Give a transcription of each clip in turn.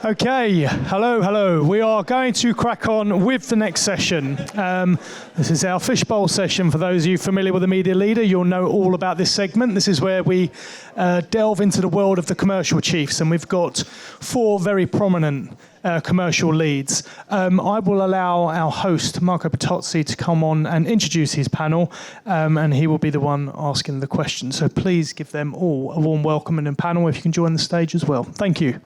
Okay, hello. We are going to crack on with the next session. This is our Fishbowl session. For those of you familiar with the Media Leader, you'll know all about this segment. This is where we delve into the world of the commercial chiefs, and we've got four very prominent commercial leads. I will allow our host, Marco Bertozzi, to come on and introduce his panel, and he will be the one asking the questions. So please give them all a warm welcome, and a panel, if you can join the stage as well. Thank you.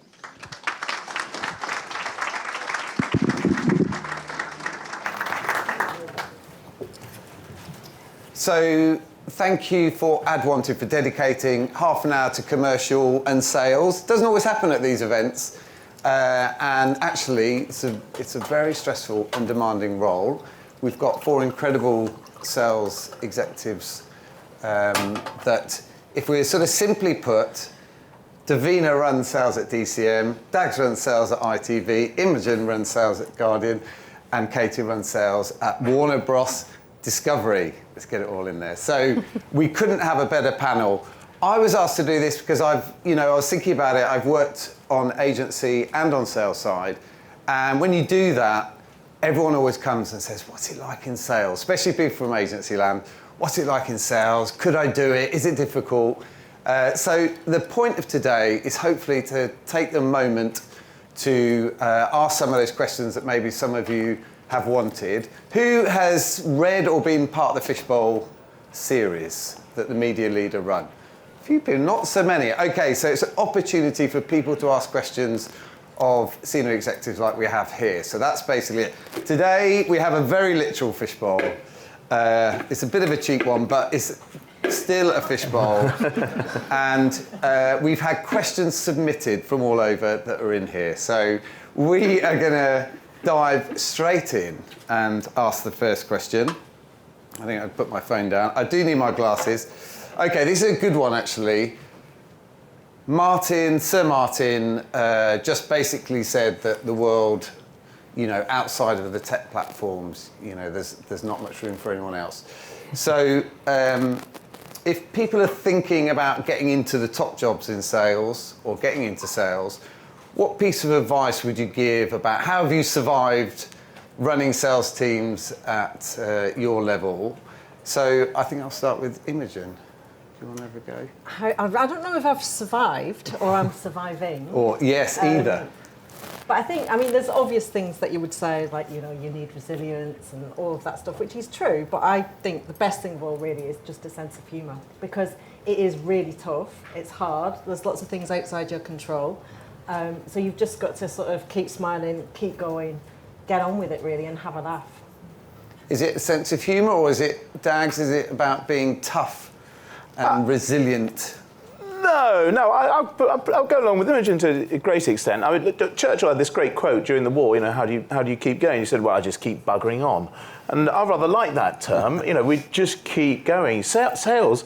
So thank you for AdWanted for dedicating half an hour to commercial and sales. Doesn't always happen at these events, and actually it's a very stressful and demanding role. We've got four incredible sales executives that, if we sort of simply put, Davina runs sales at DCM, Dags runs sales at ITV, Imogen runs sales at Guardian, and Katie runs sales at Warner Bros. Discovery. Let's get it all in there. So we couldn't have a better panel. I was asked to do this because I was thinking about it. I've worked on agency and on sales side. And when you do that, everyone always comes and says, what's it like in sales? Especially people from agency land. What's it like in sales? Could I do it? Is it difficult? So the point of today is hopefully to take the moment to ask some of those questions that maybe some of you have wanted. Who has read or been part of the Fishbowl series that the Media Leader run? A few people, not so many. Okay, so it's an opportunity for people to ask questions of senior executives like we have here. So that's basically it. Today, we have a very literal fishbowl. It's a bit of a cheap one, but it's still a fishbowl. And we've had questions submitted from all over that are in here. So we are going to dive straight in and ask the first question. I think I'd put my phone down. I do need my glasses. Okay, this is a good one actually. Sir Martin, just basically said that the world, outside of the tech platforms, there's not much room for anyone else. So if people are thinking about getting into the top jobs in sales or getting into sales, what piece of advice would you give about how have you survived running sales teams at your level? So I think I'll start with Imogen. Do you want to have a go? I don't know if I've survived or I'm surviving. Or yes, either. But I think, there's obvious things that you would say, like, you need resilience and all of that stuff, which is true. But I think the best thing of all really is just a sense of humour, because it is really tough. It's hard. There's lots of things outside your control. So you've just got to sort of keep smiling, keep going, get on with it really, and have a laugh. Is it a sense of humour, or is it about being tough and resilient? No, I'll go along with Imogen to a great extent. Churchill had this great quote during the war, how do you keep going? He said, well, I just keep buggering on. And I rather like that term, we just keep going. Sales,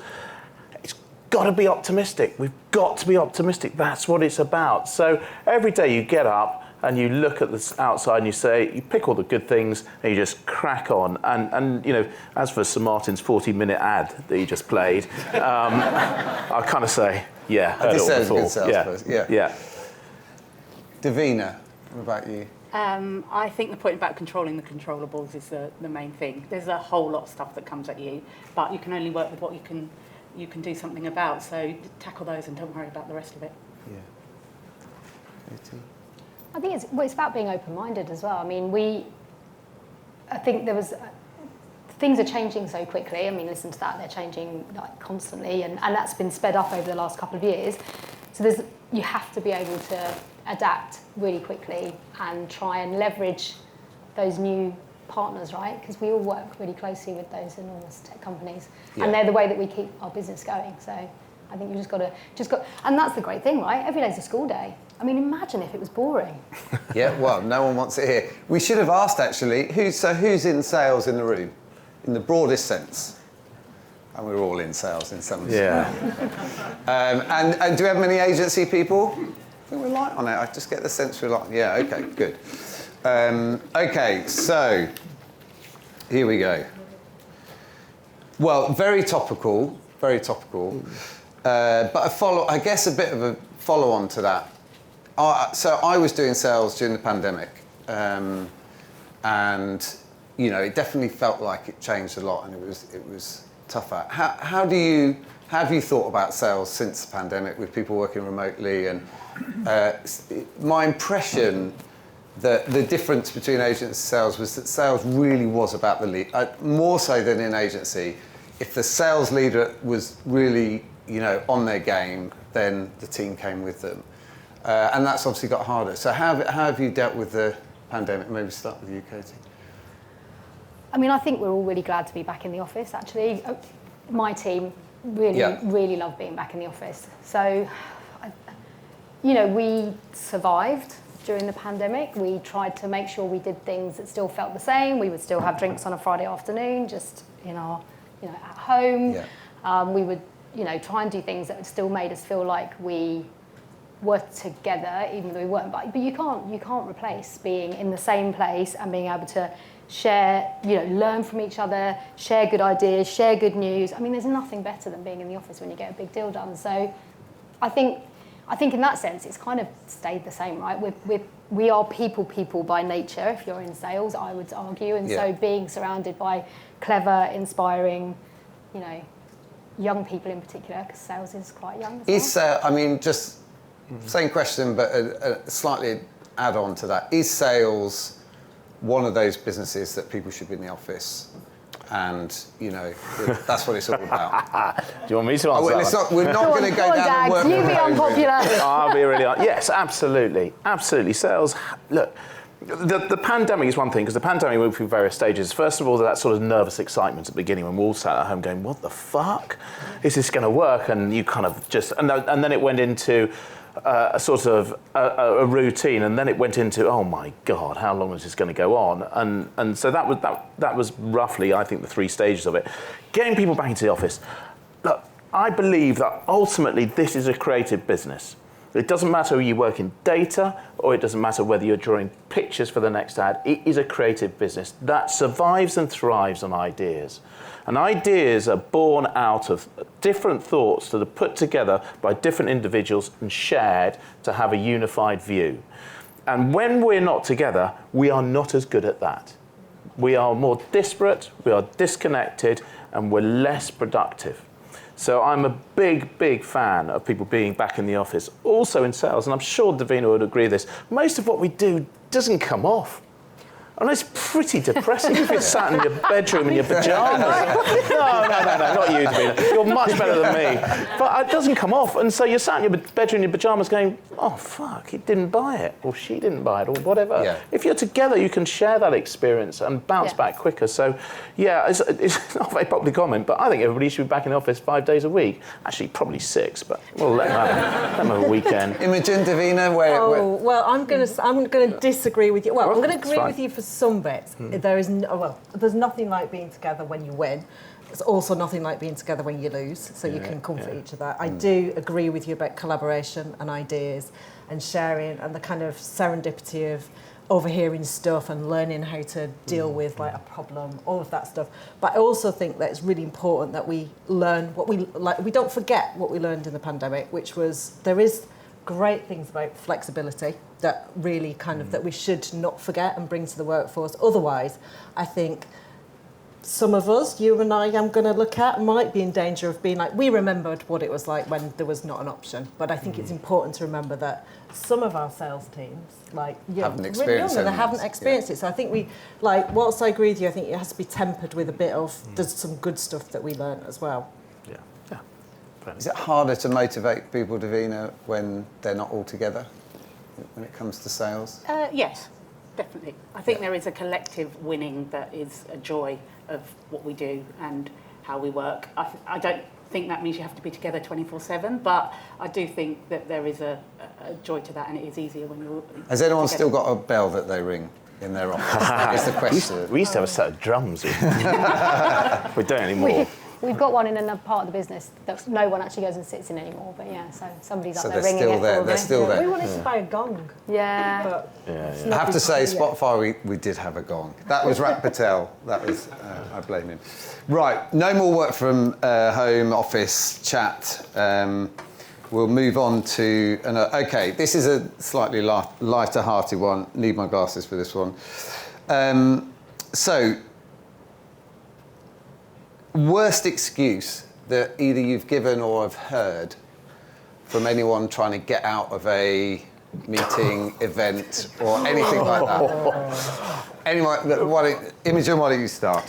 it's got to be optimistic. We've got to be optimistic. That's what it's about. So every day you get up and you look at the outside and you pick all the good things and you just crack on. And as for Sir Martin's 40-minute ad that he just played, I kind of say, yeah, heard it all before. Good sales person. Yeah. Davina, what about you? I think the point about controlling the controllables is the main thing. There's a whole lot of stuff that comes at you, but you can only work with what you can do something about. So tackle those and don't worry about the rest of it. Yeah. Katie? I think it's about being open-minded as well. I think things are changing so quickly. Listen to that, they're changing constantly, and that's been sped up over the last couple of years. So you have to be able to adapt really quickly and try and leverage those new partners, right? Because we all work really closely with those enormous tech companies, and they're the way that we keep our business going. So I think you just got to, and that's the great thing, right? Every day's a school day. Imagine if it was boring. Yeah, well, no one wants it here. We should have asked actually, who's in sales in the room, in the broadest sense? And we're all in sales in some sense. And do we have many agency people? I think we're light on it. I just get the sense we're light. Yeah, okay, good. Okay, so here we go. Well, very topical. But I guess a bit of a follow-on to that. So I was doing sales during the pandemic, and it definitely felt like it changed a lot, and it was tougher. How have you thought about sales since the pandemic with people working remotely? And my impression that the difference between agency and sales was that sales really was about the lead, more so than in agency. If the sales leader was really on their game, then the team came with them. And that's obviously got harder. So how have you dealt with the pandemic? Maybe start with you, Katie. I mean, I think we're all really glad to be back in the office, actually. My team really love being back in the office. So, we survived during the pandemic. We tried to make sure we did things that still felt the same. We would still have drinks on a Friday afternoon, just in our, at home. Yeah. We would, try and do things that still made us feel like we were together, even though we weren't. But you can't replace being in the same place and being able to share, learn from each other, share good ideas, share good news. I mean, there's nothing better than being in the office when you get a big deal done. So I think in that sense, it's kind of stayed the same, right? We are people by nature, if you're in sales, I would argue. And so being surrounded by clever, inspiring, young people in particular, because sales is quite young as well. Just same question, but a slightly add on to that. Is sales one of those businesses that people should be in the office? And, that's what it's all about. Do you want me to answer that? We're not going to go down and work. You be unpopular. I'll be really honest. Yes, absolutely. Sales, look, the pandemic is one thing, because the pandemic went through various stages. First of all, that sort of nervous excitement at the beginning when we all sat at home going, what the fuck? Is this going to work? And you kind of just, and then it went into a sort of a routine, and then it went into, oh my God, how long is this going to go on? And so that was roughly, I think, the 3 stages of it. Getting people back into the office. Look, I believe that ultimately this is a creative business. It doesn't matter whether you work in data, or it doesn't matter whether you're drawing pictures for the next ad. It is a creative business that survives and thrives on ideas. And ideas are born out of different thoughts that are put together by different individuals and shared to have a unified view. And when we're not together, we are not as good at that. We are more disparate, we are disconnected, and we're less productive. So I'm a big fan of people being back in the office, also in sales, and I'm sure Davina would agree with this. Most of what we do doesn't come off. And it's pretty depressing if you're sat in your bedroom in your pyjamas. No, not you, Davina. You're much better than me. But it doesn't come off. And so you're sat in your bedroom in your pyjamas going, oh, fuck, he didn't buy it, or she didn't buy it, or whatever. Yeah. If you're together, you can share that experience and bounce back quicker. So, it's not a very popular comment, but I think everybody should be back in the office 5 days a week. Actually, probably 6, but we'll let them have a weekend. Imogen, Davina, well, I'm going to disagree with you. Well, I'm going to agree with you for some bits. There's nothing like being together when you win. There's also nothing like being together when you lose, so you can comfort each other. I do agree with you about collaboration and ideas and sharing and the kind of serendipity of overhearing stuff and learning how to deal with like a problem, all of that stuff. But I also think that it's really important that we learn we don't forget what we learned in the pandemic, which was there is great things about flexibility that really kind of that we should not forget and bring to the workforce. Otherwise, I think some of us, you and I, I'm going to look at, might be in danger of being like, we remembered what it was like when there was not an option. But I think it's important to remember that some of our sales teams, like haven't experienced it. They haven't experienced it. So I think we, whilst I agree with you, I think it has to be tempered with a bit of, there's some good stuff that we learn as well. Is it harder to motivate people, Davina, when they're not all together, when it comes to sales? Yes, definitely. I think there is a collective winning that is a joy of what we do and how we work. I don't think that means you have to be together 24/7, but I do think that there is a joy to that, and it is easier when you're Has anyone still got a bell that they ring in their office? Is the question. We used to have a set of drums. We don't anymore. We've got one in another part of the business that no one actually goes and sits in anymore. But so somebody's up there ringing it. They're still there. We wanted to buy a gong. Yeah. I have to say, Spotify, we did have a gong. That was Rat Patel. That was, I blame him. Right, no more work from home office chat. we'll move on to okay. This is a slightly lighter-hearted one. Need my glasses for this one. So, worst excuse that either you've given or have heard from anyone trying to get out of a meeting, event, or anything like that. Anyone, Imogen, why don't you start?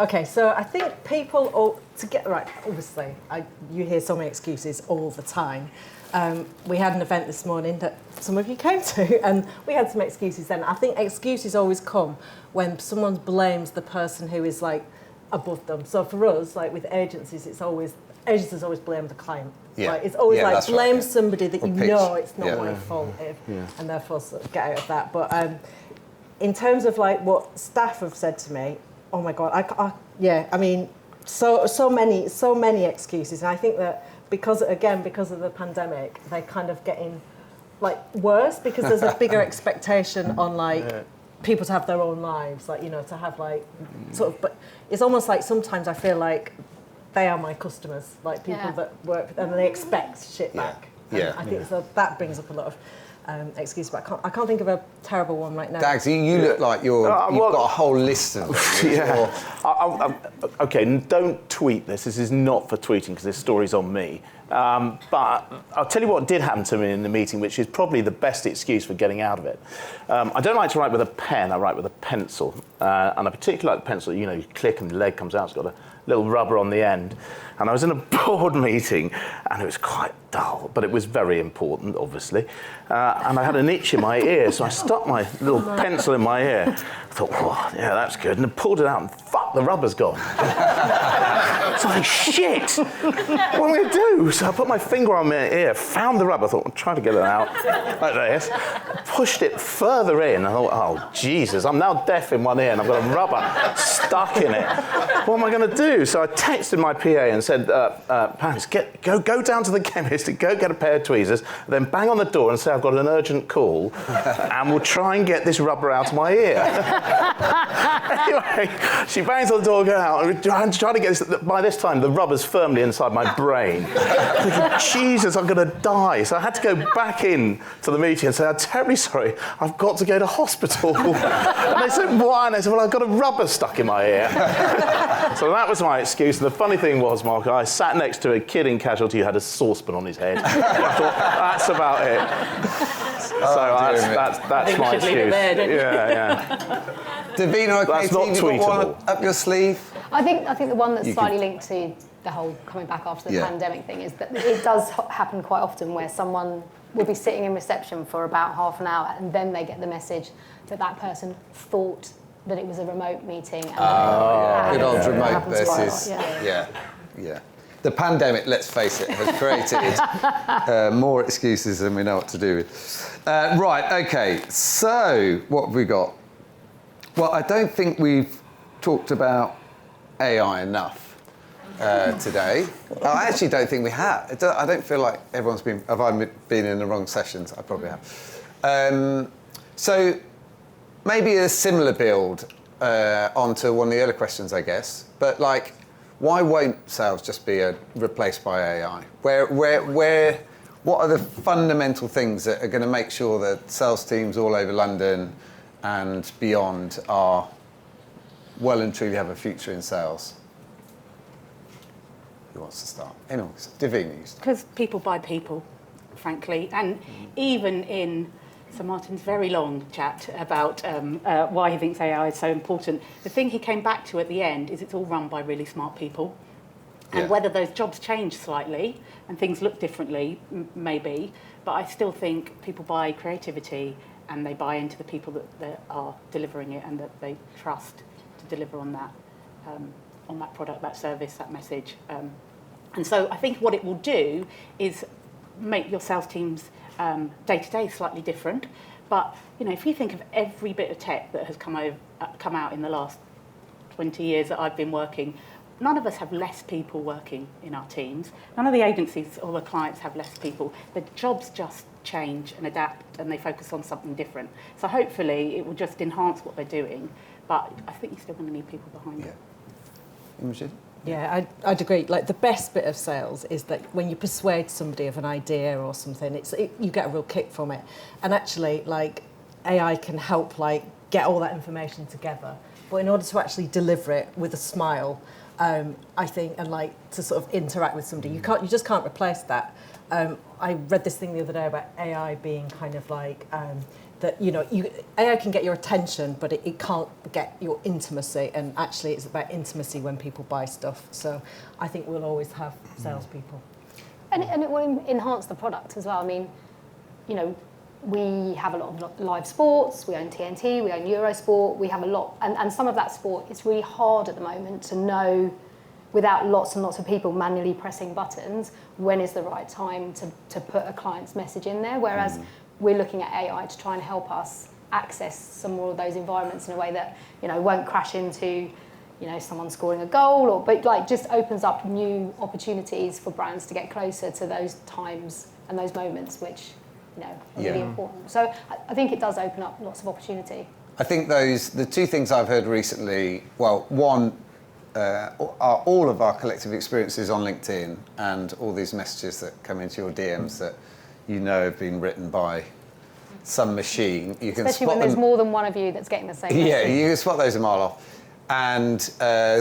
Okay, so I think people, obviously, you hear so many excuses all the time. We had an event this morning that some of you came to, and we had some excuses then. I think excuses always come when someone blames the person who is like above them. So for us, like with agencies, agencies always blame the client. Yeah. Right? It's always like blame somebody that you pitch. know it's not my fault, and therefore sort of get out of that. But in terms of like what staff have said to me, oh my God, I mean, so many excuses, and I think that because of the pandemic, they're kind of getting like worse because there's a bigger expectation on like people to have their own lives, like, you know, to have like sort of, but it's almost like sometimes I feel like they are my customers, like people that work and they expect shit back. Yeah. I think so that brings up a lot of excuses, but I can't think of a terrible one right now. Dags, you look like you've got a whole list of them. Okay, don't tweet this. This is not for tweeting because this story's on me. But I'll tell you what did happen to me in the meeting, which is probably the best excuse for getting out of it. I don't like to write with a pen. I write with a pencil. And I particularly like the pencil, you know, you click and the leg comes out. It's got a little rubber on the end. And I was in a board meeting and it was quite dull, but it was very important, obviously. And I had an itch in my ear, so I stuck my little pencil in my ear. I thought, oh, yeah, that's good. And I pulled it out and fuck, the rubber's gone. So I was like, shit, what am I going to do? So I put my finger on my ear, found the rubber, I thought, I'll try to get it out, like this. Pushed it further in. I thought, oh, Jesus, I'm now deaf in one ear and I've got a rubber stuck in it. What am I going to do? So I texted my PA and said, Pants, go down to the chemist and go get a pair of tweezers, then bang on the door and say I've got an urgent call and we'll try and get this rubber out of my ear. Anyway, she bangs on the door, go out, and I'm trying to get this. By this time, the rubber's firmly inside my brain. I'm thinking, Jesus, I'm going to die. So I had to go back in to the meeting and say, I'm terribly sorry, I've got to go to hospital. And they said, why? And I said, well, I've got a rubber stuck in my ear. So that was my excuse. And the funny thing was, Mark, I sat next to a kid in casualty who had a saucepan on his head. I thought, that's about it. That's my excuse. Yeah. Davina, okay, that's not you've tweetable. got one up your sleeve? I think the one that's slightly linked to the whole coming back after the pandemic thing is that it does happen quite often where someone will be sitting in reception for about half an hour and then they get the message that that person thought that it was a remote meeting. And good old remote versus... Yeah. The pandemic, let's face it, has created more excuses than we know what to do with. Right, okay, so what have we got? Well, I don't think we've talked about AI enough today. I actually don't think we have. I don't feel like everyone's been... Have I been in the wrong sessions? I probably have. So maybe a similar build onto one of the earlier questions, I guess. But like, why won't sales just be replaced by AI? What are the fundamental things that are going to make sure that sales teams all over London and beyond are well and truly have a future in sales? Who wants to start? Anyone? Davina. Because people buy people, frankly. And even in Sir Martin's very long chat about why he thinks AI is so important, the thing he came back to at the end is it's all run by really smart people. And whether those jobs change slightly and things look differently, maybe, but I still think people buy creativity and they buy into the people that are delivering it and that they trust to deliver on that product, that service, that message. And so I think what it will do is make your sales teams day-to-day slightly different. But, you know, if you think of every bit of tech that has come out in the last 20 years that I've been working, none of us have less people working in our teams. None of the agencies or the clients have less people. The jobs just change and adapt and they focus on something different. So hopefully it will just enhance what they're doing, but I think you're still going to need people behind it. Imogen? Yeah, I'd agree. Like the best bit of sales is that when you persuade somebody of an idea or something, you get a real kick from it. And actually, like AI can help like get all that information together. But in order to actually deliver it with a smile, I think, and like to sort of interact with somebody, you just can't replace that. I read this thing the other day about AI being kind of like that, AI can get your attention, but it can't get your intimacy. And actually, it's about intimacy when people buy stuff. So I think we'll always have salespeople. And it will enhance the product as well. I mean, we have a lot of live sports. We own TNT, we own Eurosport. We have a lot, and some of that sport, it's really hard at the moment to know, without lots and lots of people manually pressing buttons, when is the right time to put a client's message in there. Whereas we're looking at AI to try and help us access some more of those environments in a way that won't crash into someone scoring a goal, but like just opens up new opportunities for brands to get closer to those times and those moments which are really important. So I think it does open up lots of opportunity. I think the two things I've heard recently, well, one are all of our collective experiences on LinkedIn and all these messages that come into your DMs that have been written by some machine. You can especially spot when there's them. more than one of you that's getting the same message. Yeah, you can spot those a mile off. And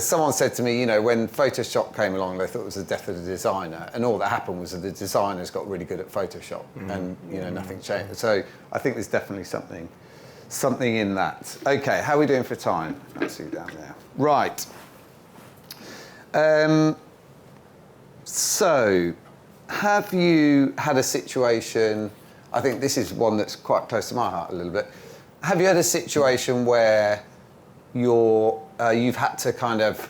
someone said to me, when Photoshop came along, they thought it was the death of the designer, and all that happened was that the designers got really good at Photoshop, and nothing changed. So I think there's definitely something in that. Okay, how are we doing for time? Let's see down there. Right. So, have you had a situation? I think this is one that's quite close to my heart a little bit. Have you had a situation where you've had to kind of,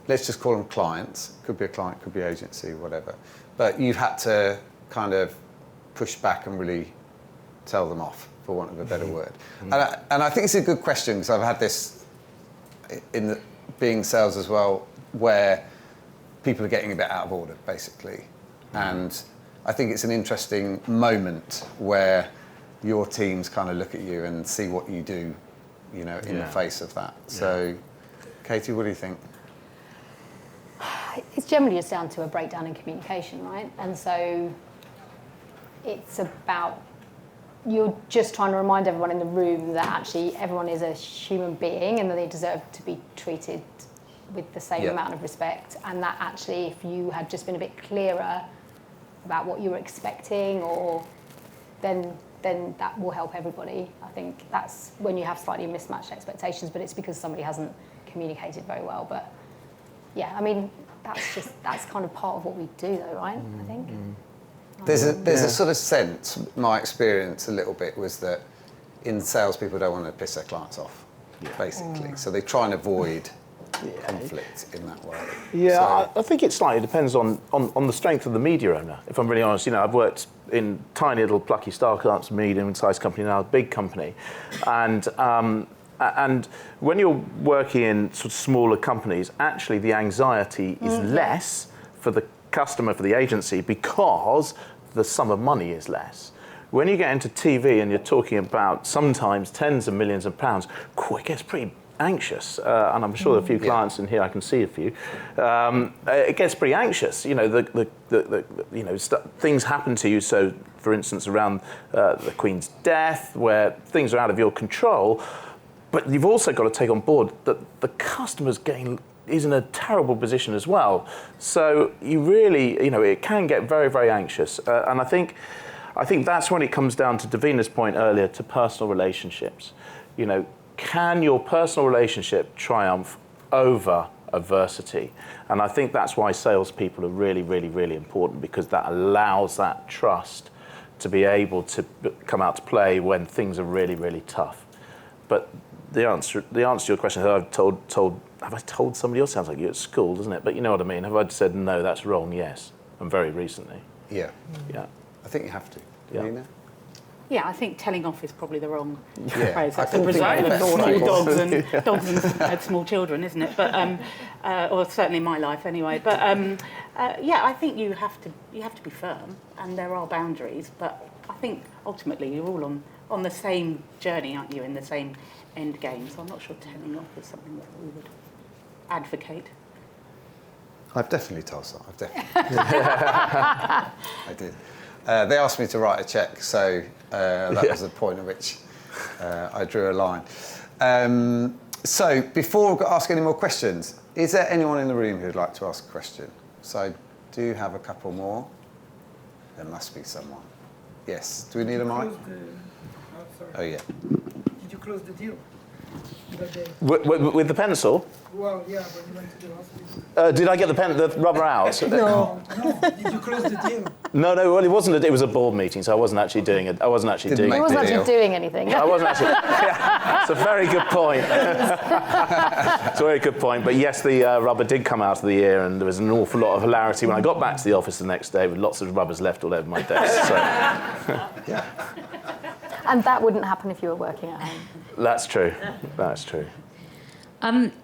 let's just call them clients, could be a client, could be agency, whatever, but you've had to kind of push back and really tell them off, for want of a better word. And I think it's a good question, because I've had this in being sales as well, where people are getting a bit out of order, basically. And I think it's an interesting moment where your teams kind of look at you and see what you do in the face of that. So, Katie, what do you think? It's generally just down to a breakdown in communication, right? And so it's about, you're just trying to remind everyone in the room that actually everyone is a human being and that they deserve to be treated with the same amount of respect, and that actually if you had just been a bit clearer about what you were expecting, or then that will help everybody. I think that's when you have slightly mismatched expectations, but it's because somebody hasn't communicated very well. But yeah, I mean, that's kind of part of what we do though, right? I think. There's a sort of sense, my experience a little bit was that in sales, people don't want to piss their clients off, basically. So they try and avoid conflict in that way. Yeah, I think it slightly depends on the strength of the media owner, if I'm really honest. I've worked in tiny little plucky startups, medium-sized company, now a big company. And when you're working in sort of smaller companies, actually the anxiety is less for the customer, for the agency, because the sum of money is less. When you get into TV and you're talking about sometimes tens of millions of pounds, it gets pretty anxious, and I'm sure there are a few clients in here. I can see a few. It gets pretty anxious. Things happen to you. So, for instance, around the Queen's death, where things are out of your control, but you've also got to take on board that the customer's is in a terrible position as well. So you really, it can get very, very anxious, and I think that's when it comes down to Davina's point earlier, to personal relationships. Can your personal relationship triumph over adversity? And I think that's why salespeople are really, really, really important, because that allows that trust to be able to come out to play when things are really, really tough. But the answer to your question, have I told somebody else? Sounds like you at school, doesn't it? But you know what I mean. Have I said no, that's wrong? Yes, and very recently. Yeah. Yeah. I think you have to. Yeah. Yeah, I think telling off is probably the wrong Yeah. phrase. That's I the thought result that. of small dogs and small children, isn't it? But or certainly in my life anyway. But I think you have to be firm, and there are boundaries. But I think ultimately you're all on the same journey, aren't you? In the same end game. So I'm not sure telling off is something that we would advocate. I've definitely told some. I've definitely. I did. They asked me to write a cheque, so that was the point at which I drew a line. So before I ask any more questions, is there anyone in the room who'd like to ask a question? So I do have a couple more. There must be someone. Yes. Do we need a mic? Oh, yeah. Did you close the deal? With the pencil? Well, yeah, when you went to the hospital. Did I get the rubber out? No. Did you close the deal? No. Well, it wasn't. It was a board meeting, so I wasn't actually doing it. I wasn't actually doing He it. wasn't actually doing anything. I wasn't actually. Yeah, it's a very good point. It's a very good point. But yes, the rubber did come out of the ear, and there was an awful lot of hilarity when I got back to the office the next day with lots of rubbers left all over my desk. So. Yeah. And that wouldn't happen if you were working at home. That's true. That's true.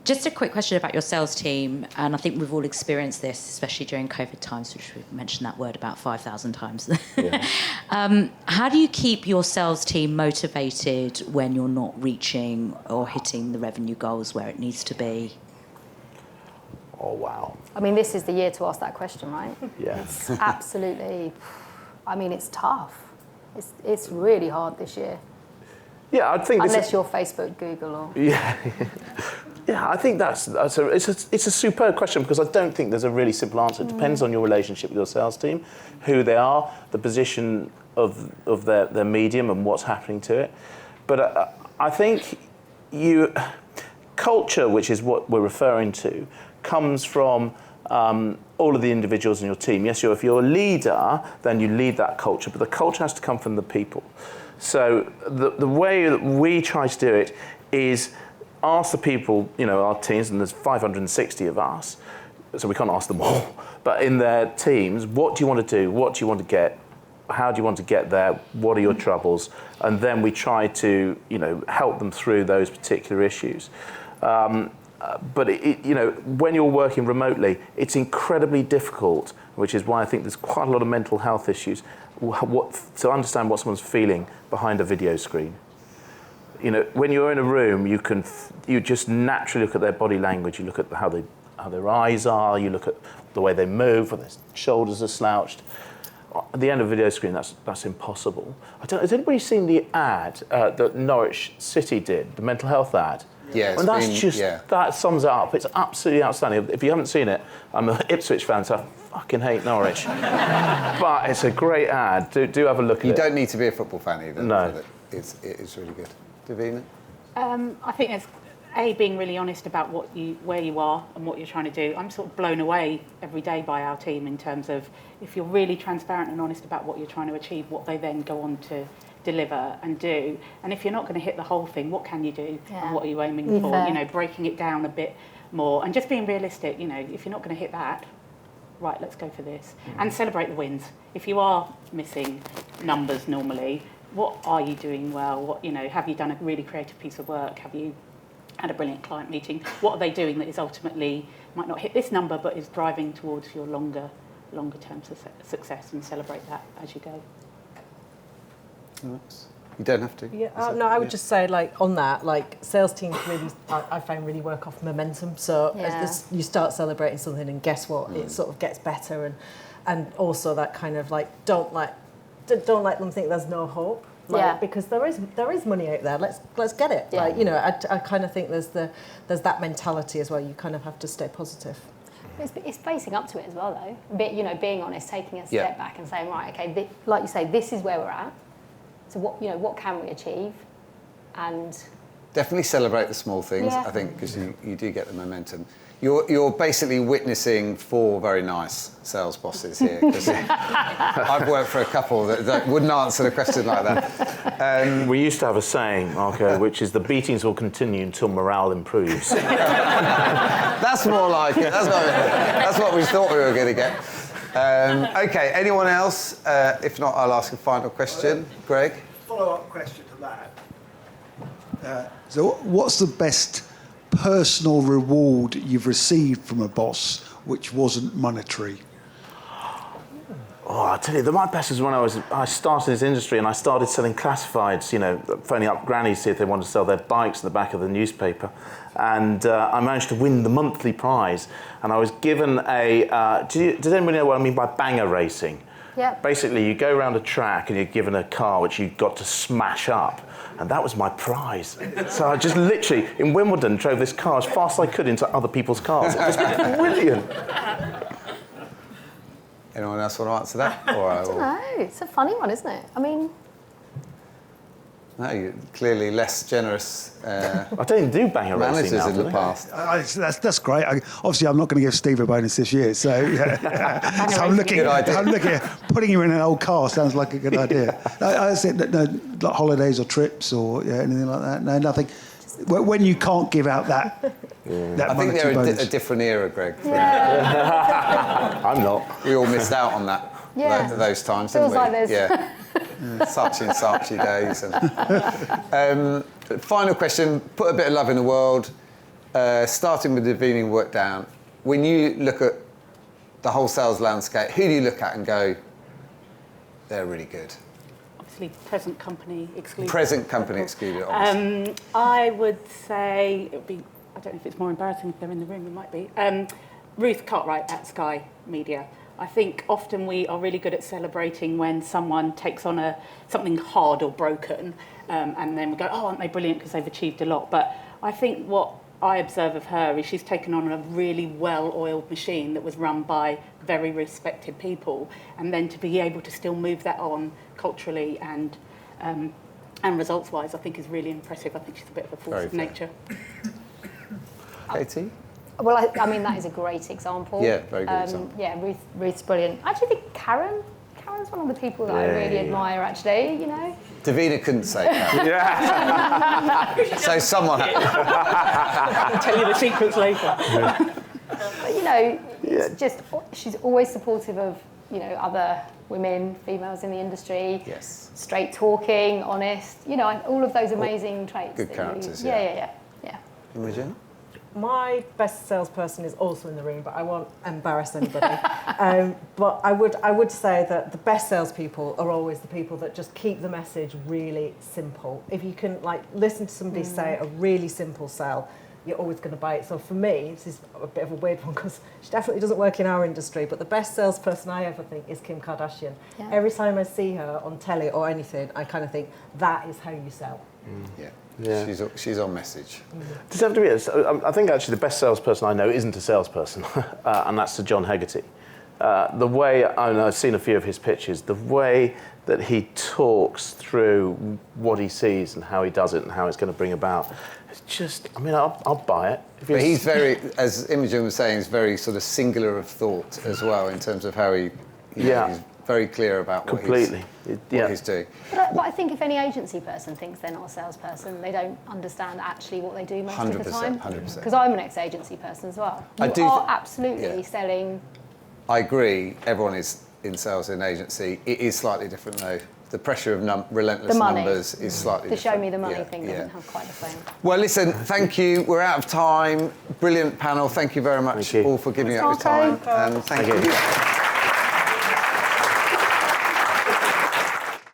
Just a quick question about your sales team, and I think we've all experienced this, especially during COVID times, which we've mentioned that word about 5,000 times. Yeah. How do you keep your sales team motivated when you're not reaching or hitting the revenue goals where it needs to be? Oh, wow. I mean, this is the year to ask that question, right? Yeah. It's absolutely, I mean, it's tough. It's really hard this year. Yeah, I think unless you're Facebook, Google, or yeah, I think it's a superb question because I don't think there's a really simple answer. It depends on your relationship with your sales team, who they are, the position of their medium, and what's happening to it. But I think culture, which is what we're referring to, comes from all of the individuals in your team. Yes, if you're a leader, then you lead that culture, but the culture has to come from the people. So the way that we try to do it is ask the people, our teams, and there's 560 of us, so we can't ask them all, but in their teams, what do you want to do? What do you want to get? How do you want to get there? What are your troubles? And then we try to, help them through those particular issues. But when you're working remotely, it's incredibly difficult, which is why I think there's quite a lot of mental health issues, to understand what someone's feeling behind a video screen. When you're in a room, you just naturally look at their body language. You look at how their eyes are. You look at the way they move, whether their shoulders are slouched. At the end of a video screen, that's impossible. Has anybody seen the ad that Norwich City did, the mental health ad? Yeah, and that sums it up. It's absolutely outstanding. If you haven't seen it, I'm an Ipswich fan, so I fucking hate Norwich. But it's a great ad. Do have a look at it. You don't need to be a football fan either. No. It's really good. Davina? I think it's being really honest about where you are and what you're trying to do. I'm sort of blown away every day by our team in terms of if you're really transparent and honest about what you're trying to achieve, what they then go on to deliver and do. And if you're not going to hit the whole thing, what can you do? Yeah. And what are you aiming for? Breaking it down a bit more and just being realistic. If you're not going to hit that, right, let's go for this. And celebrate the wins. If you are missing numbers normally, what are you doing well? Have you done a really creative piece of work? Have you had a brilliant client meeting? What are they doing that is ultimately might not hit this number but is driving towards your longer term success, and celebrate that as you go. You don't have to. Yeah, I would just say, on that, sales teams really, I find, really work off momentum. So as you start celebrating something, and guess what, it sort of gets better, and also that kind of don't let them think there's no hope. Because there is money out there. Let's get it. Yeah. I kind of think there's that mentality as well. You kind of have to stay positive. It's facing up to it as well, though. Being honest, taking a step back and saying, right, okay, like you say, this is where we're at. So what can we achieve? And definitely celebrate the small things. I think because you do get the momentum. You're basically witnessing 4 very nice sales bosses here. Because I've worked for a couple that wouldn't answer a question like that. We used to have a saying, Marco, which is the beatings will continue until morale improves. That's more like it. That's what we thought we were going to get. Okay, anyone else? If not, I'll ask a final question. Greg? Follow-up question to that. So what's the best personal reward you've received from a boss which wasn't monetary? Oh, I tell you, my best was when I started this industry and I started selling classifieds, you know, phoning up grannies to see if they wanted to sell their bikes in the back of the newspaper. And I managed to win the monthly prize. And I was given a, does anybody know what I mean by banger racing? Yeah. Basically, you go around a track and you're given a car which you've got to smash up. And that was my prize. So I just literally, in Wimbledon, drove this car as fast as I could into other people's cars. It was brilliant. Anyone else want to answer that? Or I don't know. It's a funny one, isn't it? I mean... No, you're clearly less generous I don't even do banger racing managers now, in the past. That's great. Obviously, I'm not going to give Steve a bonus this year, so, yeah. So I'm looking at putting you in an old car sounds like a good idea. I said no, like holidays or trips or anything like that. No, nothing. When you can't give out that I think they're a different era, Greg. Yeah. I'm not. We all missed out on that. Yeah. Those times, Feels didn't we? like there's... Yeah. Saatchi days. And, final question, put a bit of love in the world, starting with Davina and work down. When you look at the whole sales landscape, who do you look at and go, they're really good? Obviously, present company excluded. Present company excluded, obviously. I would say, it would be, I don't know if it's more embarrassing if they're in the room, it might be. Ruth Cartwright at Sky Media. I think often we are really good at celebrating when someone takes on something hard or broken, and then we go, oh, aren't they brilliant because they've achieved a lot. But I think what I observe of her is she's taken on a really well-oiled machine that was run by very respected people, and then to be able to still move that on culturally and results-wise, I think is really impressive. I think she's a bit of a force of nature. Katie? Well, I mean, that is a great example. Yeah, very good example. Yeah, Ruth's brilliant. I actually think Karen's one of the people that I really admire, actually, you know. Davina couldn't say that. Yeah. So someone... I'll tell you the secrets later. But, you know, she's always supportive of, you know, other women, females in the industry. Yes. Straight talking, honest, you know, all of those amazing traits. Good characters, yeah. Imogen? My best salesperson is also in the room, but I won't embarrass anybody. But I would say that the best salespeople are always the people that just keep the message really simple. If you can listen to somebody say a really simple sell, you're always going to buy it. So for me, this is a bit of a weird one because she definitely doesn't work in our industry, but the best salesperson I ever think is Kim Kardashian. Yeah. Every time I see her on telly or anything, I kind of think that is how you sell. Yeah. She's on message. Does it have to be? I think actually the best salesperson I know isn't a salesperson, and that's Sir John Hegarty. The way, I've seen a few of his pitches, the way that he talks through what he sees and how he does it and how it's going to bring about, it's just, I mean, I'll buy it. But he's very, as Imogen was saying, he's very sort of singular of thought as well in terms of how he, he's very clear about what he's doing. But I think if any agency person thinks they're not a salesperson, they don't understand actually what they do most of the time. 100%. Because I'm an ex-agency person as well. You are absolutely selling. I agree. Everyone is in sales in agency. It is slightly different though. The pressure of relentless numbers is slightly different. The show me the money thing doesn't have quite the same. Well, listen, thank you. We're out of time. Brilliant panel. Thank you very much all for giving up your time. And thank you.